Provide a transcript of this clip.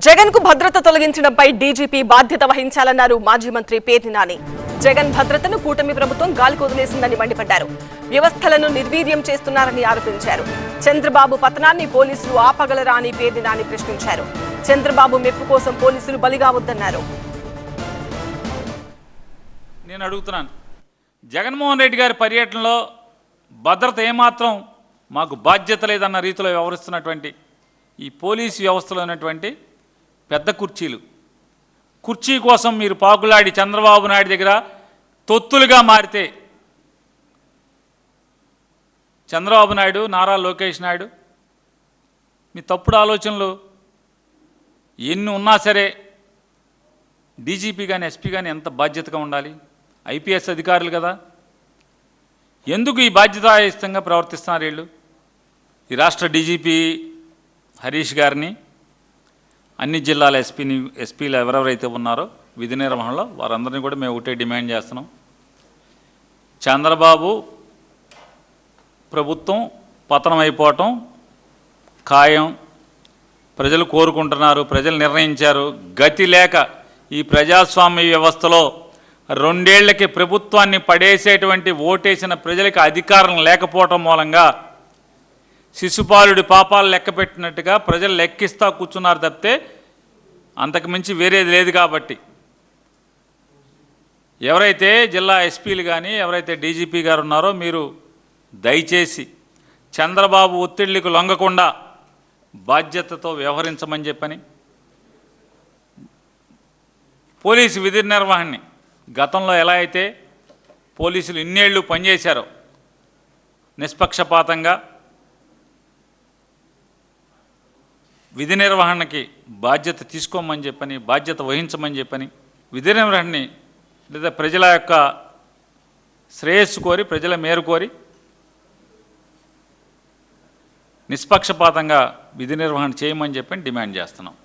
జగన్ కు భద్రత తొలగించడంపై డీజీపీ బాధ్యత వహించాలన్నారు మాజీ మంత్రి పేర్ని నాని. జగన్ భద్రతను కూటమి ప్రభుత్వం గాలికి వదిలేసిందని మండిపడ్డారు. వ్యవస్థలను నిర్వీర్యం చేస్తున్నారని ఆరోపించారు. చంద్రబాబు పతనాన్ని పోలీసులు ఆపగలరా అని పేర్ని నాని ప్రశ్నించారు. చంద్రబాబు మెప్పు కోసం పోలీసులు బలిగా వద్దన్నారు. నేను అడుగుతున్నాను, జగన్మోహన్ రెడ్డి గారి పర్యటనలో భద్రత ఏమాత్రం మాకు బాధ్యత లేదన్న రీతిలో వ్యవహరిస్తున్నటువంటి ఈ పోలీసు వ్యవస్థలో ఉన్నటువంటి పెద్ద కుర్చీ కోసం మీరు పాకులాడి చంద్రబాబు నాయుడు దగ్గర తొత్తులుగా మారితే చంద్రబాబు నాయుడు, నారా లోకేష్ నాయుడు మీ తప్పుడు ఆలోచనలు ఎన్ని ఉన్నా సరే డీజీపీ కానీ ఎస్పీ కానీ ఎంత బాధ్యతగా ఉండాలి? ఐపీఎస్ అధికారులు కదా. ఎందుకు ఈ బాధ్యతాయుతంగా ప్రవర్తిస్తున్నారు వీళ్ళు? ఈ రాష్ట్ర డీజీపీ హరీష్ గారిని, అన్ని జిల్లాల ఎస్పీలు ఎవరెవరైతే ఉన్నారో విధి నిర్వహణలో వారందరినీ కూడా మేము ఒకటే డిమాండ్ చేస్తున్నాం. చంద్రబాబు ప్రభుత్వం పతనం అయిపోవటం ఖాయం. ప్రజలు కోరుకుంటున్నారు, ప్రజలు నిర్ణయించారు. గతి లేక ఈ ప్రజాస్వామ్య వ్యవస్థలో 2 ఏళ్లకి ప్రభుత్వాన్ని పడేసేటువంటి ఓటేసిన ప్రజలకు అధికారం లేకపోవటం మూలంగా శిశుపాలుడి పాపాలు లెక్కపెట్టినట్టుగా ప్రజలు లెక్కిస్తా కూర్చున్నారు తప్పితే అంతకు మించి వేరేది లేదు. కాబట్టి ఎవరైతే జిల్లా ఎస్పీలు కానీ ఎవరైతే డీజీపీ గారు ఉన్నారో మీరు దయచేసి చంద్రబాబు ఒత్తిళ్లకు లొంగకుండా బాధ్యతతో వ్యవహరించమని చెప్పని, పోలీసు విధి నిర్వహణని గతంలో ఎలా అయితే పోలీసులు ఇన్నేళ్లు పనిచేశారో నిష్పక్షపాతంగా విధి నిర్వహణకి బాధ్యత తీసుకోమని చెప్పని, బాధ్యత వహించమని చెప్పని, విధి నిర్వహణని లేదా ప్రజల యొక్క శ్రేయస్సు కోరి, ప్రజల మేలు కోరి నిష్పక్షపాతంగా విధి నిర్వహణ చేయమని చెప్పని డిమాండ్ చేస్తున్నాం.